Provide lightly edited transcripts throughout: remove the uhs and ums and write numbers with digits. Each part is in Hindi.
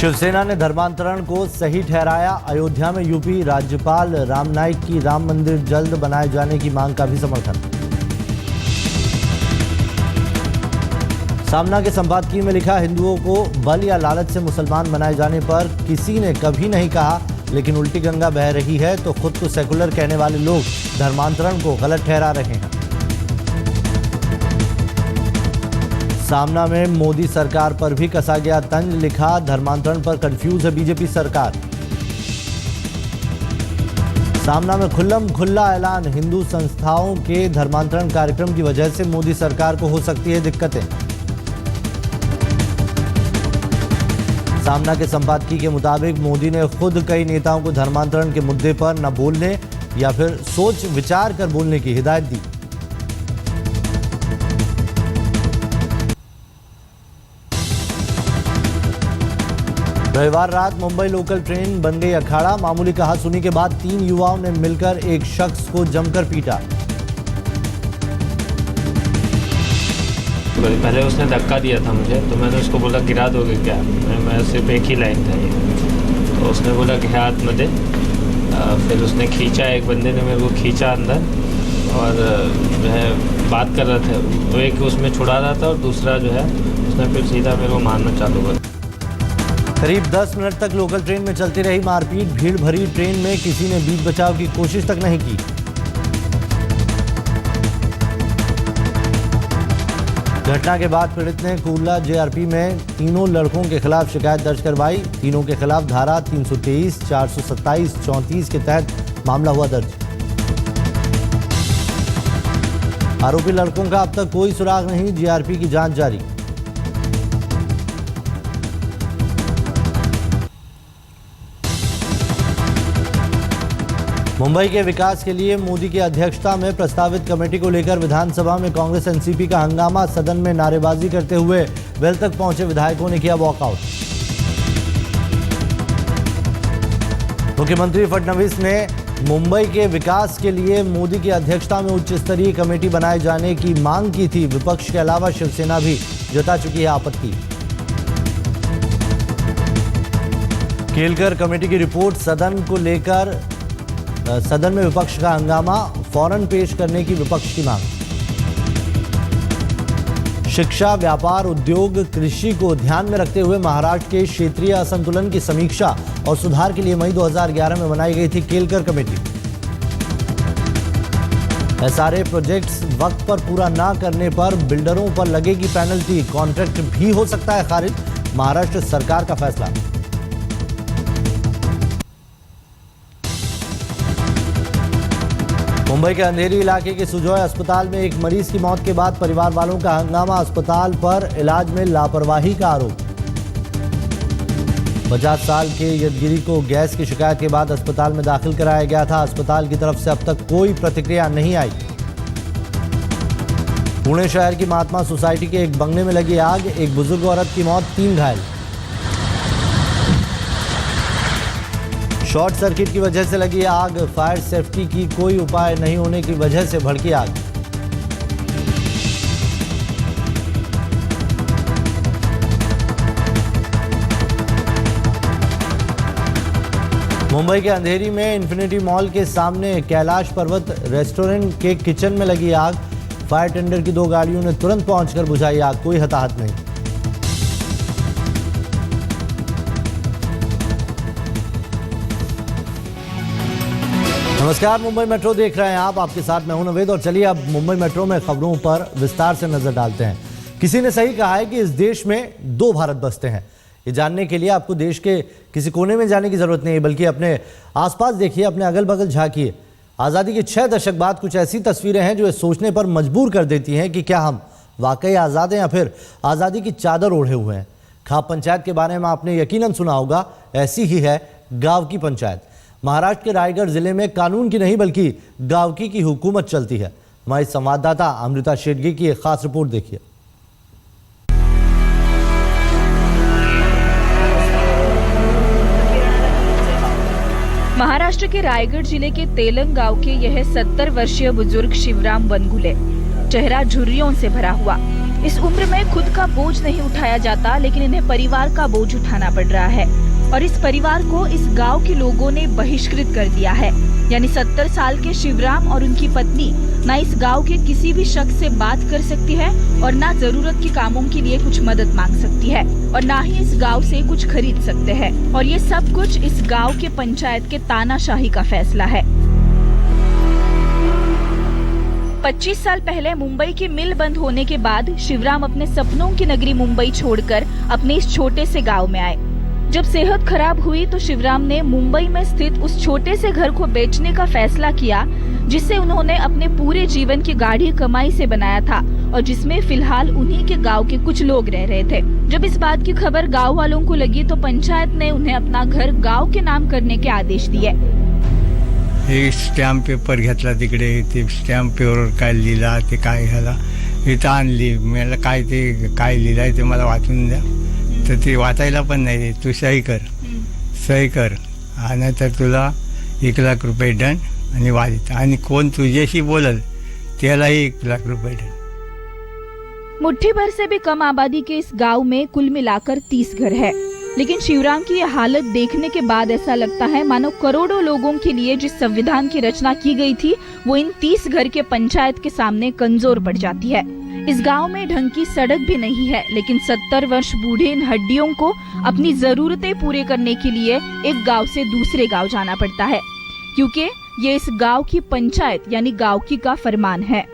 शिवसेना ने धर्मांतरण को सही ठहराया। अयोध्या में यूपी राज्यपाल राम नाईक की राम मंदिर जल्द बनाए जाने की मांग का भी समर्थन। सामना के संपादकीय में लिखा, हिंदुओं को बल या लालच से मुसलमान बनाए जाने पर किसी ने कभी नहीं कहा, लेकिन उल्टी गंगा बह रही है तो खुद को सेकुलर कहने वाले लोग धर्मांतरण को गलत ठहरा रहे हैं। सामना में मोदी सरकार पर भी कसा गया तंज, लिखा, धर्मांतरण पर कंफ्यूज है बीजेपी सरकार। सामना में खुल्लम खुल्ला ऐलान, हिंदू संस्थाओं के धर्मांतरण कार्यक्रम की वजह से मोदी सरकार को हो सकती है दिक्कतें। सामना के संपादकीय के मुताबिक मोदी ने खुद कई नेताओं को धर्मांतरण के मुद्दे पर न बोलने या फिर सोच विचार कर बोलने की हिदायत दी। रविवार रात मुंबई लोकल ट्रेन बन गई अखाड़ा। मामूली कहासुनी के बाद 3 युवाओं ने मिलकर एक शख्स को जमकर पीटा। पहले उसने धक्का दिया था मुझे, तो मैंने उसको बोला गिरा दोगे क्या। मैं सिर्फ एक ही लाइन था ये, तो उसने बोला कि हाथ में दे। फिर उसने खींचा, एक बंदे ने मेरे को खींचा अंदर और जो है बात कर रहा था वो, एक उसमें छुड़ा रहा था और दूसरा जो है उसने फिर सीधा मेरे को मारना चालू कर। करीब 10 मिनट तक लोकल ट्रेन में चलती रही मारपीट। भीड़ भरी ट्रेन में किसी ने बीच बचाव की कोशिश तक नहीं की। घटना के बाद पीड़ित ने कुर्ला जेआरपी में तीनों लड़कों के खिलाफ शिकायत दर्ज करवाई। तीनों के खिलाफ धारा 323, 427, 34 के तहत मामला हुआ दर्ज। आरोपी लड़कों का अब तक कोई सुराग नहीं, जेआरपी की जांच जारी। मुंबई के विकास के लिए मोदी की अध्यक्षता में प्रस्तावित कमेटी को लेकर विधानसभा में कांग्रेस एनसीपी का हंगामा। सदन में नारेबाजी करते हुए वेल तक पहुंचे विधायकों ने किया वॉकआउट। मुख्यमंत्री फडणवीस ने मुंबई के विकास के लिए मोदी की अध्यक्षता में उच्च स्तरीय कमेटी बनाए जाने की मांग की थी। विपक्ष के अलावा शिवसेना भी जता चुकी है आपत्ति। केलकर कमेटी की रिपोर्ट सदन में विपक्ष का हंगामा, फौरन पेश करने की विपक्ष की मांग। शिक्षा, व्यापार, उद्योग, कृषि को ध्यान में रखते हुए महाराष्ट्र के क्षेत्रीय असंतुलन की समीक्षा और सुधार के लिए मई 2011 में बनाई गई थी केलकर कमेटी। एसआरए प्रोजेक्ट्स वक्त पर पूरा ना करने पर बिल्डरों पर लगेगी पेनल्टी, कॉन्ट्रैक्ट भी हो सकता है खारिज, महाराष्ट्र सरकार का फैसला। मुंबई के अंधेरी इलाके के सुजॉय अस्पताल में एक मरीज की मौत के बाद परिवार वालों का हंगामा। अस्पताल पर इलाज में लापरवाही का आरोप। 50 साल के यदगिरी को गैस की शिकायत के बाद अस्पताल में दाखिल कराया गया था। अस्पताल की तरफ से अब तक कोई प्रतिक्रिया नहीं आई। पुणे शहर की महात्मा सोसाइटी के एक बंगले में लगी आग, एक बुजुर्ग औरत की मौत, 3 घायल। शॉर्ट सर्किट की वजह से लगी आग, फायर सेफ्टी की कोई उपाय नहीं होने की वजह से भड़की आग। मुंबई के अंधेरी में इन्फिनिटी मॉल के सामने कैलाश पर्वत रेस्टोरेंट के किचन में लगी आग। फायर टेंडर की 2 गाड़ियों ने तुरंत पहुंचकर बुझाई आग, कोई हताहत नहीं। नमस्कार, मुंबई मेट्रो देख रहे हैं आप, आपके साथ मैं हूं नवेद। और चलिए अब मुंबई मेट्रो में खबरों पर विस्तार से नजर डालते हैं। किसी ने सही कहा है कि इस देश में 2 भारत बसते हैं। ये जानने के लिए आपको देश के किसी कोने में जाने की जरूरत नहीं है, बल्कि अपने आसपास देखिए, अपने अगल बगल झांकिए। आज़ादी के 6 दशक बाद कुछ ऐसी तस्वीरें हैं जो ये सोचने पर मजबूर कर देती हैं कि क्या हम वाकई आज़ाद हैं या फिर आज़ादी की चादर ओढ़े हुए हैं। खाप पंचायत के बारे में आपने यकीनन सुना होगा, ऐसी ही है गाँव की पंचायत। महाराष्ट्र के रायगढ़ जिले में कानून की नहीं बल्कि गांवकी की हुकूमत चलती है। हमारी संवाददाता अमृता शेटगे की एक खास रिपोर्ट देखिए। महाराष्ट्र के रायगढ़ जिले के तेलंग गांव के यह 70 वर्षीय बुजुर्ग शिवराम वनगुले, चेहरा झुर्रियों से भरा हुआ, इस उम्र में खुद का बोझ नहीं उठाया जाता, लेकिन इन्हें परिवार का बोझ उठाना पड़ रहा है और इस परिवार को इस गांव के लोगों ने बहिष्कृत कर दिया है। यानी 70 साल के शिवराम और उनकी पत्नी ना इस गांव के किसी भी शख्स से बात कर सकती है और ना जरूरत के कामों के लिए कुछ मदद मांग सकती है और ना ही इस गांव से कुछ खरीद सकते हैं। और ये सब कुछ इस गांव के पंचायत के तानाशाही का फैसला है। 25 साल पहले मुंबई की मिल बंद होने के बाद शिवराम अपने सपनों की नगरी मुंबई छोड़कर अपने इस छोटे से गांव में आए। जब सेहत खराब हुई तो शिवराम ने मुंबई में स्थित उस छोटे से घर को बेचने का फैसला किया, जिसे उन्होंने अपने पूरे जीवन की गाढ़ी कमाई से बनाया था और जिसमें फिलहाल उन्हीं के गांव के कुछ लोग रह रहे थे। जब इस बात की खबर गांव वालों को लगी तो पंचायत ने उन्हें अपना घर गांव के नाम करने के आदेश दिए। स्टॅम्प पेपर घेतला तिकडे, ते स्टॅम्प पेपरवर काय लिहिला, ते काय झाला इथं आणली. मला काय ते काय लिहिलंय ते मला वाचून द्या. तर ते वाचायला पण नाही. तू सही कर आणि तर तुला 1 लाख रुपये दंड आणि वाजित आणि कोण तुझ्याशी बोलल त्यालाही 1 लाख रुपये दंड। मुट्ठी भर से भी कम आबादी के इस गांव में कुल मिलाकर 30 घर है, लेकिन शिवराम की यह हालत देखने के बाद ऐसा लगता है मानो करोड़ों लोगों के लिए जिस संविधान की रचना की गई थी वो इन 30 घर के पंचायत के सामने कमजोर पड़ जाती है। इस गांव में ढंग की सड़क भी नहीं है, लेकिन 70 वर्ष बूढ़े इन हड्डियों को अपनी जरूरतें पूरे करने के लिए एक गांव से दूसरे गांव जाना पड़ता है, क्योंकि ये इस गांव की पंचायत यानी गांवकी का फरमान है।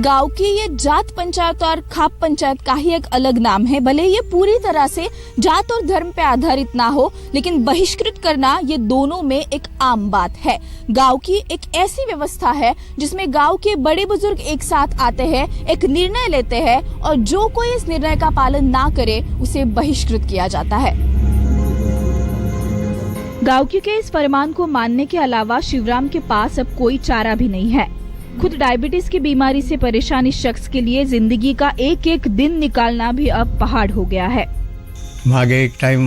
गांव की ये जात पंचायत और खाप पंचायत का ही एक अलग नाम है। भले ये पूरी तरह से जात और धर्म पे आधारित ना हो, लेकिन बहिष्कृत करना ये दोनों में एक आम बात है। गांव की एक ऐसी व्यवस्था है जिसमें गांव के बड़े बुजुर्ग एक साथ आते हैं, एक निर्णय लेते हैं और जो कोई इस निर्णय का पालन ना करे उसे बहिष्कृत किया जाता है। गांवकी के इस फरमान को मानने के अलावा शिवराम के पास अब कोई चारा भी नहीं है। खुद डायबिटीज की बीमारी से परेशान इस शख्स के लिए जिंदगी का एक एक दिन निकालना भी अब पहाड़ हो गया है। मागे एक टाइम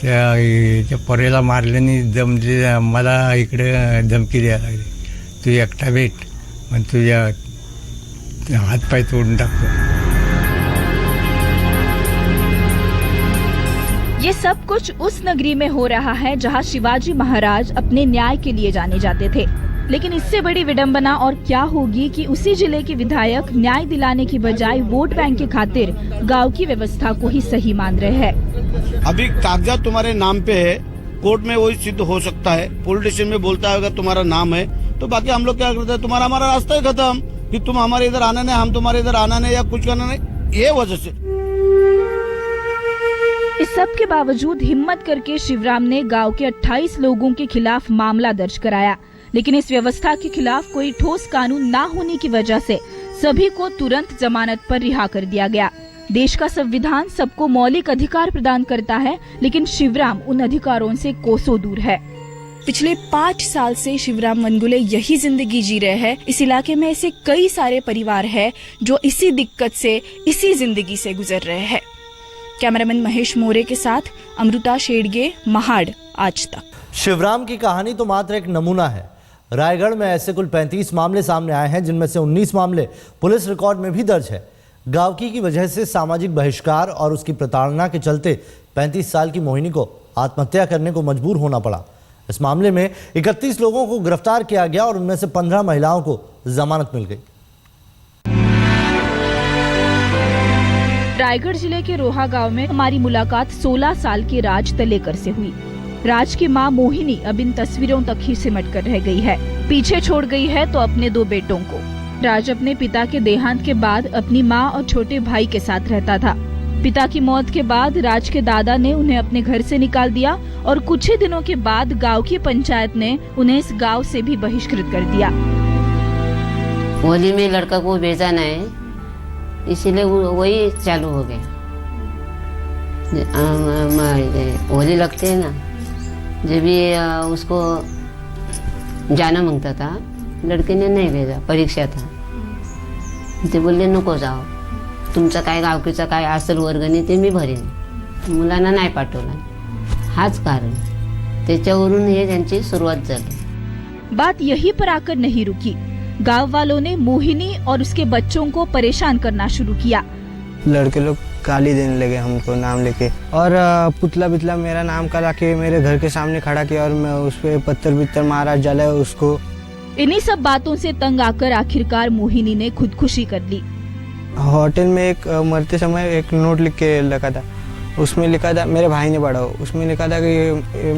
त्या पोरेला मारल्याने दमले, मला इकडे धमकी द्यायला लागली, तू एकटा भेट मग तुझ्या हातपाय तोडून टाकतो। ये सब कुछ उस नगरी में हो रहा है जहां शिवाजी महाराज अपने न्याय के लिए जाने जाते थे, लेकिन इससे बड़ी विडंबना और क्या होगी कि उसी जिले के विधायक न्याय दिलाने की बजाय वोट बैंक की खातिर गांव की व्यवस्था को ही सही मान रहे हैं। अभी कागजात तुम्हारे नाम पे है, कोर्ट में वही सिद्ध हो सकता है। पुलिस स्टेशन में बोलता है अगर तुम्हारा नाम है तो बाकी हम लोग क्या करते हैं, तुम्हारा हमारा रास्ता ही खत्म कि तुम हमारे इधर आना नहीं, हम तुम्हारे इधर आना नहीं या कुछ करना नहीं। ये वजह से इस सब के बावजूद हिम्मत करके शिवराम ने गांव के 28 लोगों के खिलाफ मामला दर्ज कराया, लेकिन इस व्यवस्था के खिलाफ कोई ठोस कानून ना होने की वजह से सभी को तुरंत जमानत पर रिहा कर दिया गया। देश का संविधान सबको मौलिक अधिकार प्रदान करता है, लेकिन शिवराम उन अधिकारों से कोसों दूर है। पिछले 5 साल से शिवराम वनगुले यही जिंदगी जी रहे हैं। इस इलाके में ऐसे कई सारे परिवार हैं जो इसी दिक्कत से, इसी जिंदगी से गुजर रहे हैं। कैमरामैन महेश मोरे के साथ अमृता शेडगे, महाड़, आज तक। शिवराम की कहानी तो मात्र एक नमूना है। रायगढ़ में ऐसे कुल 35 मामले सामने आए हैं, जिनमें से 19 मामले पुलिस रिकॉर्ड में भी दर्ज है। गांवकी की वजह से सामाजिक बहिष्कार और उसकी प्रताड़ना के चलते 35 साल की मोहिनी को आत्महत्या करने को मजबूर होना पड़ा। इस मामले में 31 लोगों को गिरफ्तार किया गया और उनमें से 15 महिलाओं को जमानत मिल गई। रायगढ़ जिले के रोहा गांव में हमारी मुलाकात 16 साल के राज तलेकर से हुई। राज की मां मोहिनी अब इन तस्वीरों तक ही सिमट कर रह गई है। पीछे छोड़ गई है तो अपने 2 बेटों को। राज अपने पिता के देहांत के बाद अपनी मां और छोटे भाई के साथ रहता था। पिता की मौत के बाद राज के दादा ने उन्हें अपने घर से निकाल दिया और कुछ ही दिनों के बाद गांव की पंचायत ने उन्हें इस गांव से भी बहिष्कृत कर दिया। होली में लड़का को भेजा नहीं, इसीलिए वही चालू हो गया। होली लगते है ना, जब भी उसको जाना मांगता था, लड़के ने नहीं भेजा, परीक्षा था, ते बोलले नको जाओ, तुमचं काय गावकीचं काय असेल वर्गणी ते मी भरेन, मुलांना नाही पाठवला। हाच कारण, त्याच्यावरून हे त्यांची सुरुवात झाली। बात यही पर आकर नहीं रुकी। गांव वालों ने मोहिनी और उसके बच्चों को परेशान करना शुरू किया। लड़के लोग गाली देने लगे हमको नाम लेके, और पुतला बितला मेरा नाम करा के मेरे घर के सामने खड़ा किया, और मैं उस पर पत्थर बित्तर मारा, जला उसको। इन्हीं सब बातों से तंग आकर आखिरकार मोहिनी ने खुदकुशी कर ली। होटल में एक मरते समय एक नोट लिख के रखा था, उसमें लिखा था, मेरे भाई ने पढ़ा, उसमें लिखा था कि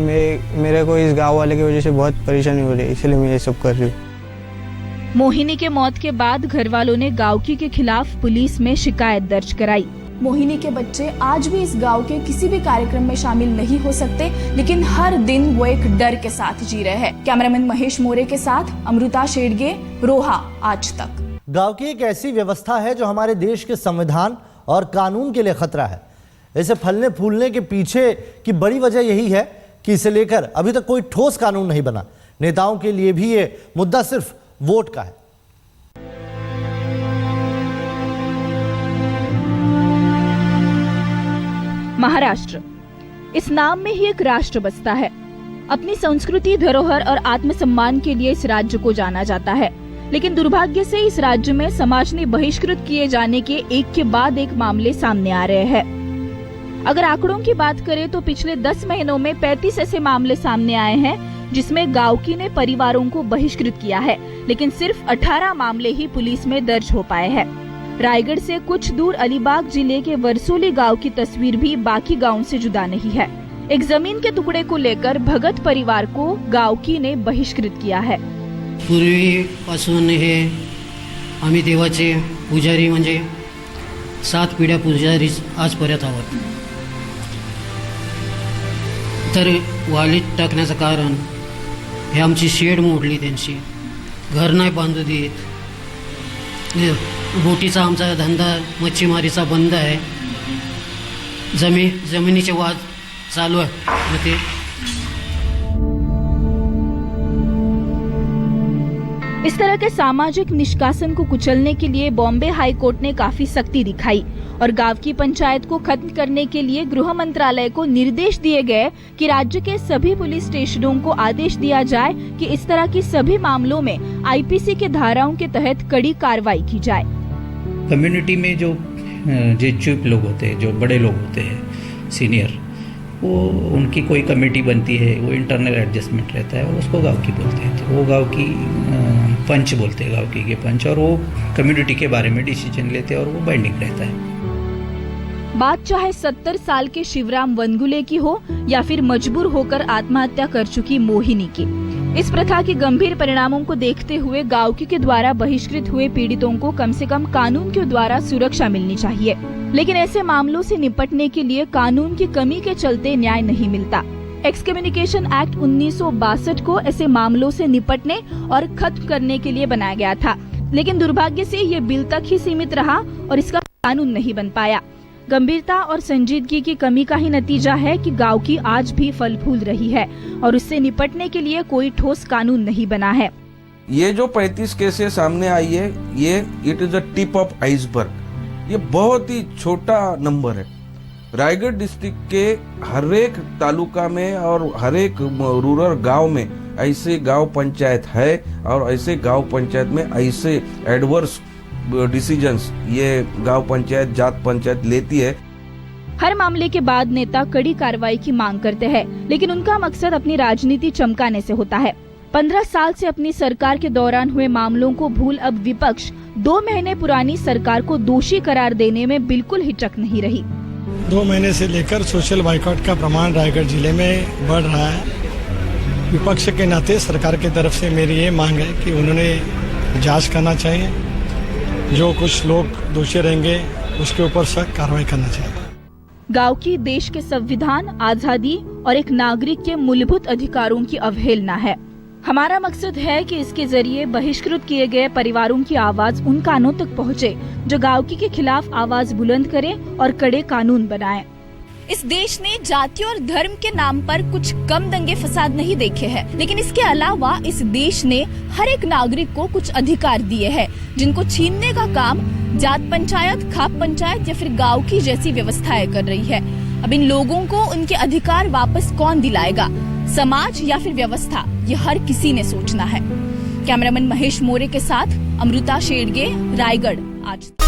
मेरे को इस गांव वाले की वजह से बहुत परेशानी हो रही है, इसलिए मैं ये सब कर रही हूँ। मोहिनी के मौत के बाद घर वालों ने गांवकी के खिलाफ पुलिस में शिकायत दर्ज कराई। मोहिनी के बच्चे आज भी इस गांव के किसी भी कार्यक्रम में शामिल नहीं हो सकते, लेकिन हर दिन वो एक डर के साथ जी रहे हैं। कैमरामैन महेश मोरे के साथ अमृता शेडगे, रोहा, आज तक। गांव की एक ऐसी व्यवस्था है जो हमारे देश के संविधान और कानून के लिए खतरा है। इसे फलने फूलने के पीछे की बड़ी वजह यही है कि इसे लेकर अभी तक कोई ठोस कानून नहीं बना। नेताओं के लिए भी ये मुद्दा सिर्फ वोट का है। महाराष्ट्र, इस नाम में ही एक राष्ट्र बसता है। अपनी संस्कृति, धरोहर और आत्मसम्मान के लिए इस राज्य को जाना जाता है, लेकिन दुर्भाग्य से इस राज्य में समाज ने बहिष्कृत किए जाने के एक के बाद एक मामले सामने आ रहे हैं। अगर आंकड़ों की बात करें तो पिछले 10 महीनों में 35 ऐसे मामले सामने आए हैं जिसमें गांवकी ने परिवारों को बहिष्कृत किया है, लेकिन सिर्फ 18 मामले ही पुलिस में दर्ज हो पाए हैं। रायगढ़ से कुछ दूर अलीबाग जिले के वरसोली गांव की तस्वीर भी बाकी गांव से जुदा नहीं है। एक जमीन के टुकड़े को लेकर भगत परिवार को गावकी ने बहिष्कृत किया है। पूर्वीपासून हे आम्ही देवाचे पुजारी म्हणजे 7 पिढ्या पुजारी आजपर्यंत आहोत। तर वालीत टाकण्याचं कारण हे आमची शेड मोडली, त्यांची घर नाही बांधू देत, बोटीचा आमचा धंदा मच्छीमारीचा बंद आहे, जमिनीचे वाद चालू आहे। इस तरह के सामाजिक निष्कासन को कुचलने के लिए बॉम्बे हाई कोर्ट ने काफी सख्ती दिखाई और गांव की पंचायत को खत्म करने के लिए गृह मंत्रालय को निर्देश दिए गए कि राज्य के सभी पुलिस स्टेशनों को आदेश दिया जाए कि इस तरह की सभी मामलों में आईपीसी के धाराओं के तहत कड़ी कार्रवाई की जाए। कम्युनिटी में जो चीफ लोग होते हैं, जो बड़े लोग होते हैं, सीनियर, वो उनकी कोई कमेटी बनती है, वो इंटरनल एडजस्टमेंट रहता है, उसको गांव की बोलते हैं। तो वो गांव की पंच बोलते हैं, गांव की के पंच, और वो कम्युनिटी के बारे में डिसीजन लेते हैं और वो बाइंडिंग रहता है। बात चाहे 70 साल के शिवराम वनगुले की हो या फिर मजबूर होकर आत्महत्या कर चुकी मोहिनी की, इस प्रथा के गंभीर परिणामों को देखते हुए गांवकी के द्वारा बहिष्कृत हुए पीड़ितों को कम से कम कानून के द्वारा सुरक्षा मिलनी चाहिए। लेकिन ऐसे मामलों से निपटने के लिए कानून की कमी के चलते न्याय नहीं मिलता। एक्सकम्युनिकेशन एक्ट 1962 को ऐसे मामलों से निपटने और खत्म करने के लिए बनाया गया था, लेकिन दुर्भाग्य से ये बिल तक ही सीमित रहा और इसका कानून नहीं बन पाया। गंभीरता और संजीदगी की कमी का ही नतीजा है कि गांवकी आज भी फल फूल रही है और उससे निपटने के लिए कोई ठोस कानून नहीं बना है। ये जो 35 केसेस सामने आई है, ये it is a tip of iceberg. ये बहुत ही छोटा नंबर है। रायगढ़ डिस्ट्रिक्ट के हर एक तालुका में और हर एक रूरल गांव में ऐसे गांव पंचायत है और ऐसे गांव पंचायत में ऐसे एडवर्स डिसीजंस ये गांव पंचायत, जात पंचायत लेती है। हर मामले के बाद नेता कड़ी कार्रवाई की मांग करते हैं, लेकिन उनका मकसद अपनी राजनीति चमकाने से होता है। 15 साल से अपनी सरकार के दौरान हुए मामलों को भूल अब विपक्ष 2 महीने पुरानी सरकार को दोषी करार देने में बिल्कुल हिचक नहीं रही। 2 महीने से लेकर सोशल बाइकआउट का प्रमाण रायगढ़ जिले में बढ़ रहा है। विपक्ष के नाते सरकार की तरफ से मेरी ये मांग है कि उन्होंने जांच करना चाहिए, जो कुछ लोग दोषी रहेंगे उसके ऊपर सख्त कार्रवाई करना चाहिए। गांवकी देश के संविधान, आजादी और एक नागरिक के मूलभूत अधिकारों की अवहेलना है। हमारा मकसद है कि इसके जरिए बहिष्कृत किए गए परिवारों की आवाज उन कानों तक पहुंचे जो गांवकी के खिलाफ आवाज बुलंद करें और कड़े कानून बनाएं। इस देश ने जाति और धर्म के नाम पर कुछ कम दंगे फसाद नहीं देखे हैं, लेकिन इसके अलावा इस देश ने हर एक नागरिक को कुछ अधिकार दिए हैं, जिनको छीनने का काम जात पंचायत, खाप पंचायत या फिर गांव की जैसी व्यवस्थाएं कर रही है। अब इन लोगों को उनके अधिकार वापस कौन दिलाएगा, समाज या फिर व्यवस्था, ये हर किसी ने सोचना है। कैमरामैन महेश मोरे के साथ अमृता शेडगे, रायगढ़ आज।